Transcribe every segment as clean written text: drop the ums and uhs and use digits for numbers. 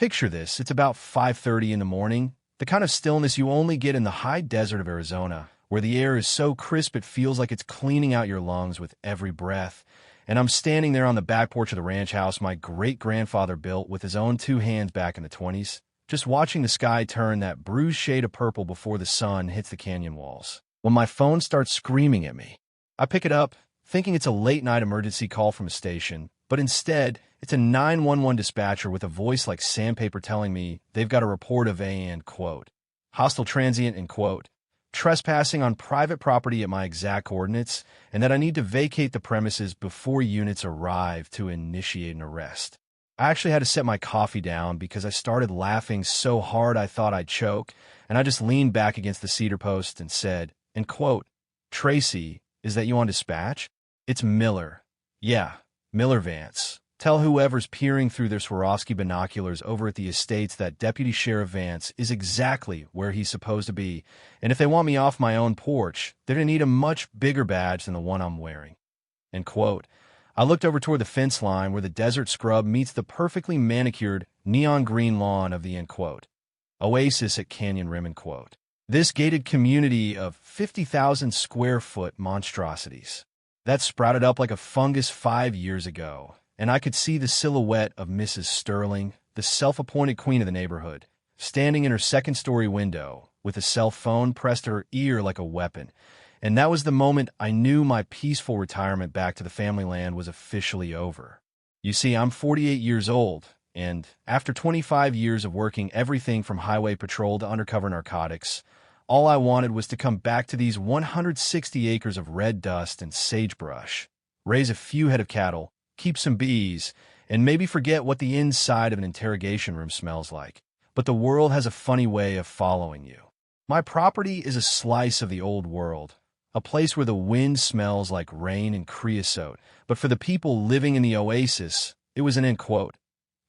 Picture this, it's about 5:30 in the morning, the kind of stillness you only get in the high desert of Arizona, where the air is so crisp it feels like it's cleaning out your lungs with every breath. And I'm standing there on the back porch of the ranch house my great-grandfather built with his own two hands back in the 20s, just watching the sky turn that bruised shade of purple before the sun hits the canyon walls. When my phone starts screaming at me, I pick it up, thinking it's a late-night emergency call from a station, but instead, it's a 911 dispatcher with a voice like sandpaper telling me they've got a report of quote, hostile transient, quote, trespassing on private property at my exact coordinates, and that I need to vacate the premises before units arrive to initiate an arrest. I actually had to set my coffee down because I started laughing so hard I thought I'd choke, and I just leaned back against the cedar post and said, quote, Tracy, is that you on dispatch? It's Miller. Yeah, Miller Vance. Tell whoever's peering through their Swarovski binoculars over at the estates that Deputy Sheriff Vance is exactly where he's supposed to be, and if they want me off my own porch, they're going to need a much bigger badge than the one I'm wearing. End quote. I looked over toward the fence line where the desert scrub meets the perfectly manicured neon green lawn of the quote, oasis at Canyon Rim, quote. This gated community of 50,000 square foot monstrosities that sprouted up like a fungus 5 years ago, and I could see the silhouette of Mrs. Sterling, the self-appointed queen of the neighborhood, standing in her second-story window with a cell phone pressed to her ear like a weapon. And that was the moment I knew my peaceful retirement back to the family land was officially over. You see, I'm 48 years old, and after 25 years of working everything from highway patrol to undercover narcotics, all I wanted was to come back to these 160 acres of red dust and sagebrush, raise a few head of cattle, keep some bees, and maybe forget what the inside of an interrogation room smells like. But the world has a funny way of following you. My property is a slice of the old world, a place where the wind smells like rain and creosote. But for the people living in the oasis, it was an quote,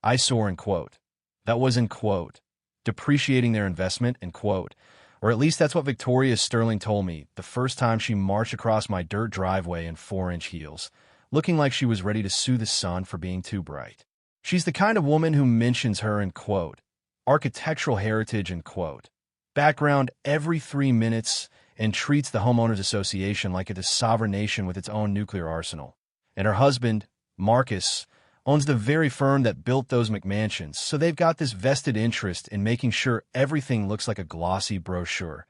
eyesore, quote, that was quote, depreciating their investment, quote. Or at least that's what Victoria Sterling told me the first time she marched across my dirt driveway in 4-inch heels, looking like she was ready to sue the sun for being too bright. She's the kind of woman who mentions her quote, architectural heritage, quote, background every 3 minutes and treats the Homeowners Association like it's a sovereign nation with its own nuclear arsenal. And her husband, Marcus, owns the very firm that built those McMansions, so they've got this vested interest in making sure everything looks like a glossy brochure,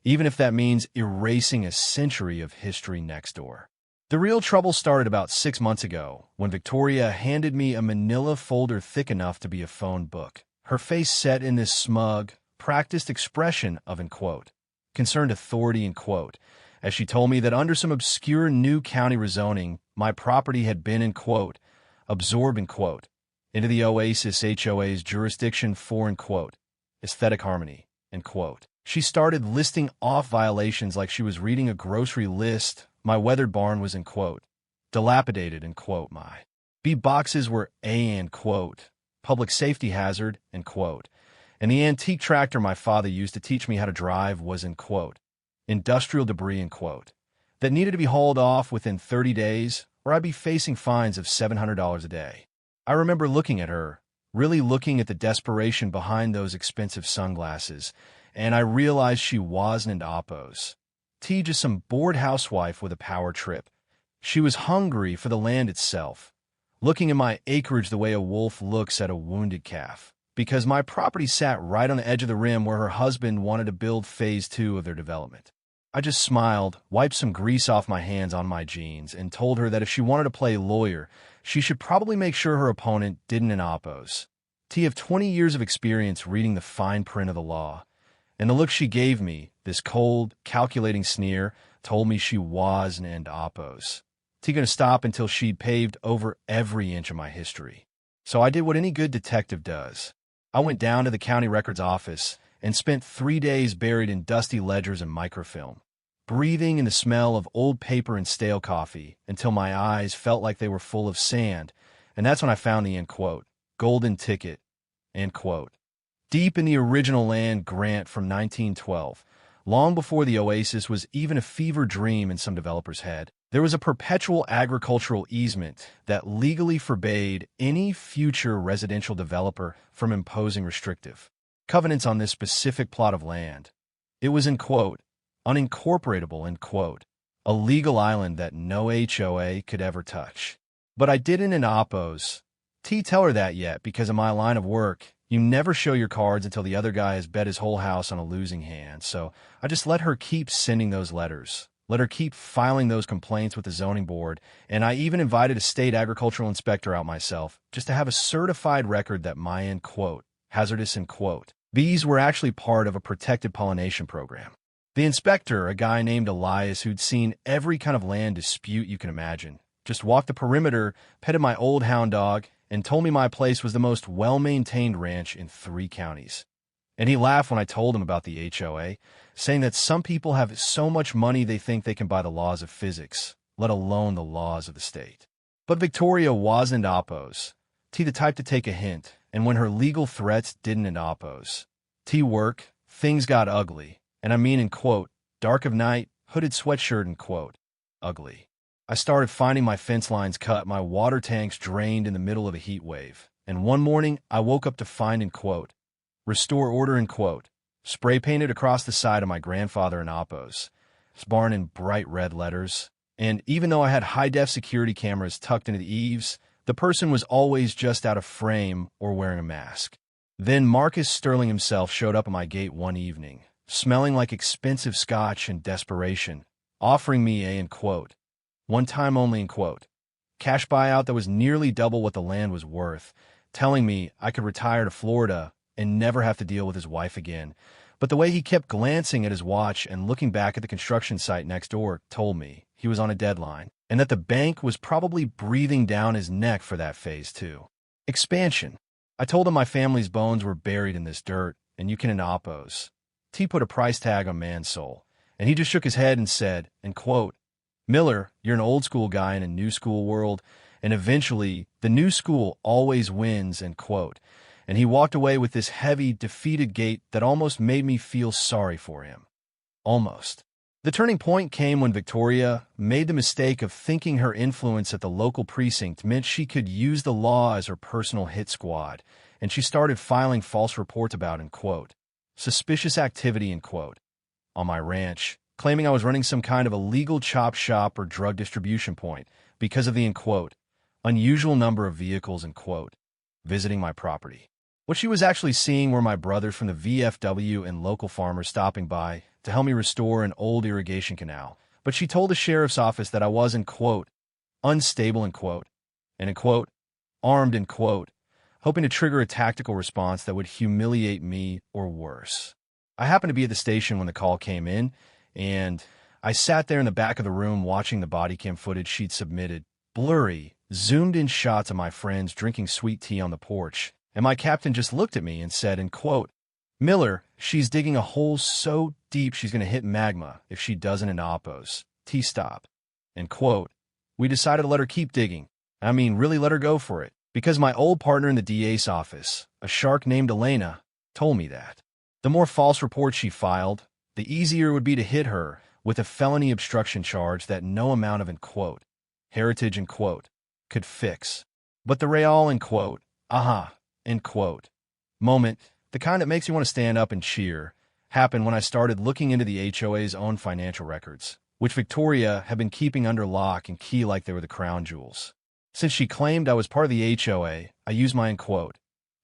even if that means erasing a century of history next door. The real trouble started about 6 months ago when Victoria handed me a manila folder thick enough to be a phone book, her face set in this smug, practiced expression of quote, concerned authority, quote, as she told me that under some obscure new county rezoning, my property had been quote, absorbed, quote, into the Oasis HOA's jurisdiction for quote, aesthetic harmony, quote. She started listing off violations like she was reading a grocery list. My weathered barn was quote, dilapidated, quote. My B boxes were quote, public safety hazard, quote. And the antique tractor my father used to teach me how to drive was quote, industrial debris, quote, that needed to be hauled off within 30 days, or I'd be facing fines of $700 a day. I remember looking at her, really looking at the desperation behind those expensive sunglasses, and I realized she wasn't an oppos. T, just some bored housewife with a power trip. She was hungry for the land itself, looking at my acreage the way a wolf looks at a wounded calf, because my property sat right on the edge of the rim where her husband wanted to build phase 2 of their development. I just smiled, wiped some grease off my hands on my jeans, and told her that if she wanted to play lawyer, she should probably make sure her opponent didn't an oppos. T have 20 years of experience reading the fine print of the law, and the look she gave me, this cold, calculating sneer, told me she was an oppos. T gonna stop until she'd paved over every inch of my history. So I did what any good detective does. I went down to the county records office and spent 3 days buried in dusty ledgers and microfilm, breathing in the smell of old paper and stale coffee until my eyes felt like they were full of sand, and that's when I found the quote, golden ticket, quote. Deep in the original land grant from 1912, long before the Oasis was even a fever dream in some developer's head, There was a perpetual agricultural easement that legally forbade any future residential developer from imposing restrictive covenants on this specific plot of land. It was, in quote, unincorporatable, in quote, a legal island that no HOA could ever touch. But I didn't oppose. Tell her that yet, because of my line of work, you never show your cards until the other guy has bet his whole house on a losing hand, so I just let her keep sending those letters. Let her keep filing those complaints with the zoning board, and I even invited a state agricultural inspector out myself, just to have a certified record that my, end quote, hazardous, end quote, bees were actually part of a protected pollination program. The inspector, a guy named Elias who'd seen every kind of land dispute you can imagine, just walked the perimeter, petted my old hound dog, and told me my place was the most well-maintained ranch in 3 counties. And he laughed when I told him about the HOA, saying that some people have so much money they think they can buy the laws of physics, let alone the laws of the state. But Victoria wasn't oppose. The type to take a hint, and when her legal threats didn't oppose. Work, things got ugly, and I mean, in quote, dark of night, hooded sweatshirt, in quote, ugly. I started finding my fence lines cut, my water tanks drained in the middle of a heat wave, and one morning I woke up to find, in quote, restore order, in quote, spray painted across the side of my grandfather in Oppos, barn in bright red letters. And even though I had high-def security cameras tucked into the eaves, the person was always just out of frame or wearing a mask. Then Marcus Sterling himself showed up at my gate one evening, smelling like expensive scotch and desperation, offering me a, in quote, one time only, in quote, cash buyout that was nearly double what the land was worth, telling me I could retire to Florida and never have to deal with his wife again. But the way he kept glancing at his watch and looking back at the construction site next door told me he was on a deadline, and that the bank was probably breathing down his neck for that phase too. Expansion. I told him my family's bones were buried in this dirt, and you can oppose. Put a price tag on man's soul, and he just shook his head and said, and quote, Miller, you're an old school guy in a new school world, and eventually the new school always wins, end quote. And he walked away with this heavy, defeated gait that almost made me feel sorry for him. Almost. The turning point came when Victoria made the mistake of thinking her influence at the local precinct meant she could use the law as her personal hit squad, and she started filing false reports about, end quote, suspicious activity, end quote, on my ranch, claiming I was running some kind of illegal chop shop or drug distribution point because of the, end quote, unusual number of vehicles, end quote, visiting my property. What she was actually seeing were my brothers from the VFW and local farmers stopping by to help me restore an old irrigation canal. But she told the sheriff's office that I was, end quote, unstable, end quote, and, end quote, armed, end quote, hoping to trigger a tactical response that would humiliate me or worse. I happened to be at the station when the call came in, and I sat there in the back of the room watching the body cam footage she'd submitted, blurry, zoomed-in shots of my friends drinking sweet tea on the porch, and my captain just looked at me and said, end quote, Miller, she's digging a hole so deep she's going to hit magma if she doesn't in Oppos. Stop. End quote. We decided to let her keep digging. I mean, really let her go for it. Because my old partner in the DA's office, a shark named Elena, told me that. The more false reports she filed, the easier it would be to hit her with a felony obstruction charge that no amount of, end quote, heritage, end quote, could fix. But the real, end quote, end quote, moment, the kind that makes you want to stand up and cheer, happened when I started looking into the HOA's own financial records, which Victoria had been keeping under lock and key like they were the crown jewels. Since she claimed I was part of the HOA, I used my, end quote,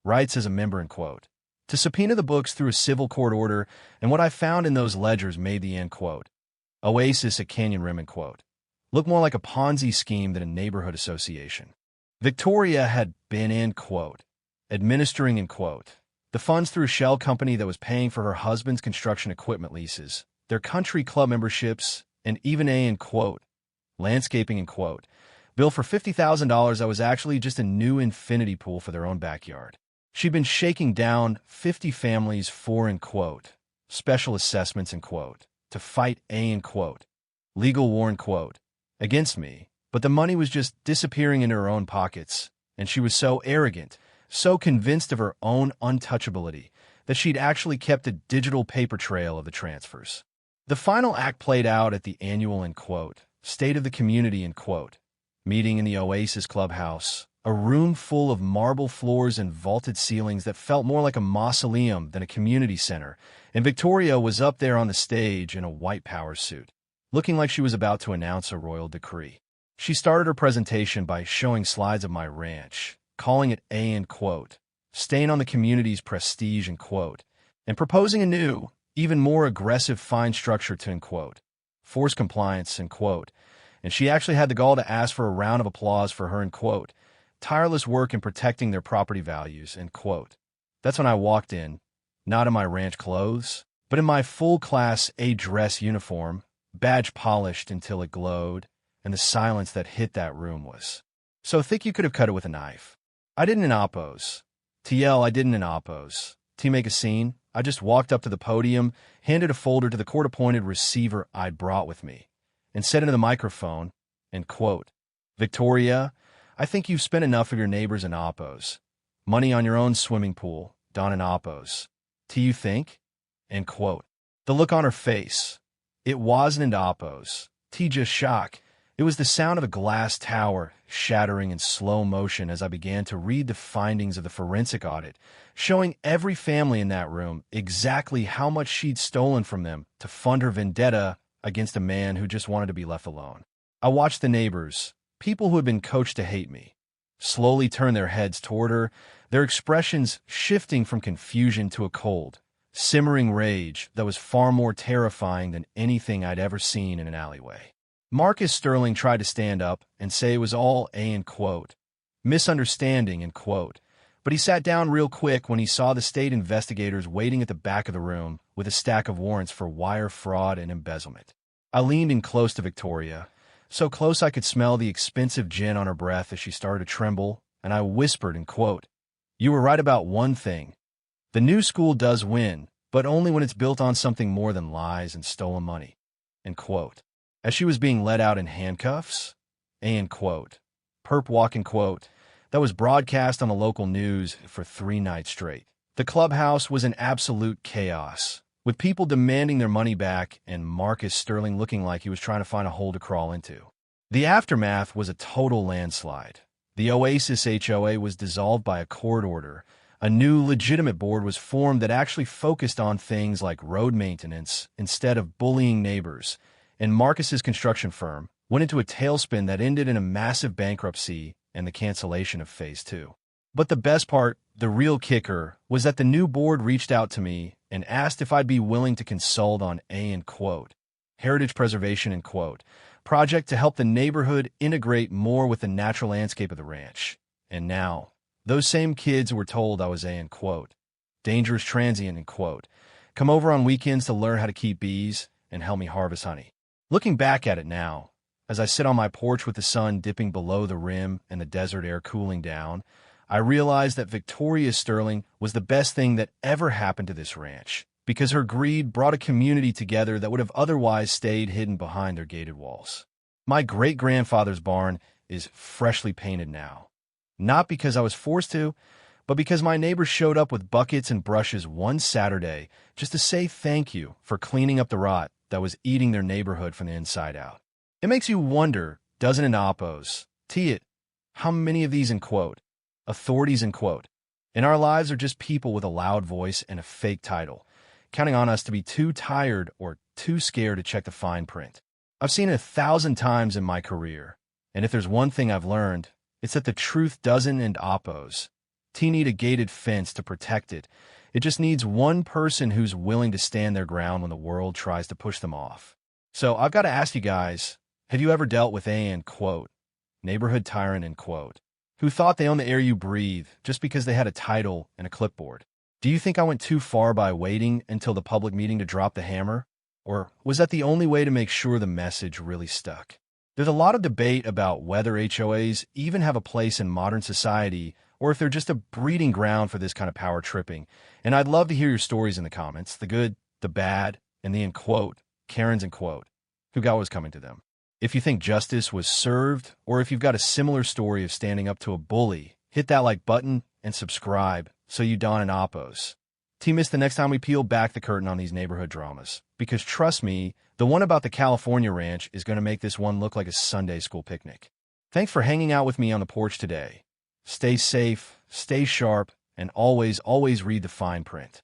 rights as a member, end quote, to subpoena the books through a civil court order, and what I found in those ledgers made the, end quote, oasis at Canyon Rim, end quote, look more like a Ponzi scheme than a neighborhood association. Victoria had been, end quote, administering, end quote, the funds through a shell company that was paying for her husband's construction equipment leases, their country club memberships, and even a, end quote, landscaping, end quote, bill for $50,000 that was actually just a new infinity pool for their own backyard. She'd been shaking down 50 families for, end quote, special assessments, end quote, to fight a, end quote, legal war, end quote, against me, but the money was just disappearing into her own pockets, and she was so arrogant, so convinced of her own untouchability, that she'd actually kept a digital paper trail of the transfers. The final act played out at the annual, end quote, State of the community, end quote. Meeting in the Oasis clubhouse, a room full of marble floors and vaulted ceilings that felt more like a mausoleum than a community center, and Victoria was up there on the stage in a white power suit, looking like she was about to announce a royal decree. She started her presentation by showing slides of my ranch, calling it a, end quote, staying on the community's prestige, end quote, and proposing a new, even more aggressive fine structure to, end quote, force compliance, end quote. And she actually had the gall to ask for a round of applause for her, end quote, tireless work in protecting their property values, end quote. That's when I walked in, not in my ranch clothes, but in my full Class A dress uniform, badge polished until it glowed, and the silence that hit that room was so thick you could have cut it with a knife. I didn't oppose. TL, I didn't oppose. To make a scene, I just walked up to the podium, handed a folder to the court-appointed receiver I'd brought with me, and said into the microphone, end quote, Victoria, I think you've spent enough of your neighbors in oppos. Money on your own swimming pool, done in oppos. Do you think? End quote. The look on her face. It wasn't in oppos. T just shock. It was the sound of a glass tower shattering in slow motion as I began to read the findings of the forensic audit, showing every family in that room exactly how much she'd stolen from them to fund her vendetta against a man who just wanted to be left alone. I watched the neighbors, people who had been coached to hate me, slowly turn their heads toward her, their expressions shifting from confusion to a cold, simmering rage that was far more terrifying than anything I'd ever seen in an alleyway. Marcus Sterling tried to stand up and say it was all a, end quote, misunderstanding, end quote, but he sat down real quick when he saw the state investigators waiting at the back of the room with a stack of warrants for wire fraud and embezzlement. I leaned in close to Victoria, so close I could smell the expensive gin on her breath as she started to tremble, and I whispered, end quote, you were right about one thing. The new school does win, but only when it's built on something more than lies and stolen money, end quote. As she was being led out in handcuffs, end quote, perp walk, end quote, that was broadcast on the local news for 3 nights straight. The clubhouse was in absolute chaos, with people demanding their money back and Marcus Sterling looking like he was trying to find a hole to crawl into. The aftermath was a total landslide. The Oasis HOA was dissolved by a court order. A new legitimate board was formed that actually focused on things like road maintenance instead of bullying neighbors, and Marcus's construction firm went into a tailspin that ended in a massive bankruptcy and the cancellation of Phase 2. But the best part, the real kicker, was that the new board reached out to me and asked if I'd be willing to consult on a, end quote, heritage preservation, end quote, project to help the neighborhood integrate more with the natural landscape of the ranch. And now, those same kids were told I was a, end quote, dangerous transient, end quote, come over on weekends to learn how to keep bees and help me harvest honey. Looking back at it now, as I sit on my porch with the sun dipping below the rim and the desert air cooling down, I realized that Victoria Sterling was the best thing that ever happened to this ranch, because her greed brought a community together that would have otherwise stayed hidden behind their gated walls. My great-grandfather's barn is freshly painted now, not because I was forced to, but because my neighbors showed up with buckets and brushes one Saturday just to say thank you for cleaning up the rot that was eating their neighborhood from the inside out. It makes you wonder, doesn't it, oppos? It, how many of these, end quote, authorities, end quote, in our lives are just people with a loud voice and a fake title, counting on us to be too tired or too scared to check the fine print. I've seen it 1,000 times in my career, and if there's one thing I've learned, it's that the truth doesn't end oppos. Need a gated fence to protect it. It just needs one person who's willing to stand their ground when the world tries to push them off. So I've got to ask you guys, have you ever dealt with a, end quote, neighborhood tyrant, end quote, who thought they owned the air you breathe just because they had a title and a clipboard? Do you think I went too far by waiting until the public meeting to drop the hammer? Or was that the only way to make sure the message really stuck? There's a lot of debate about whether HOAs even have a place in modern society or if they're just a breeding ground for this kind of power tripping. And I'd love to hear your stories in the comments, the good, the bad, and the, end quote, Karens, end quote, who got what was coming to them. If you think justice was served, or if you've got a similar story of standing up to a bully, hit that like button and subscribe so you don an oppos. Team miss the next time we peel back the curtain on these neighborhood dramas. Because trust me, the one about the California ranch is going to make this one look like a Sunday school picnic. Thanks for hanging out with me on the porch today. Stay safe, stay sharp, and always read the fine print.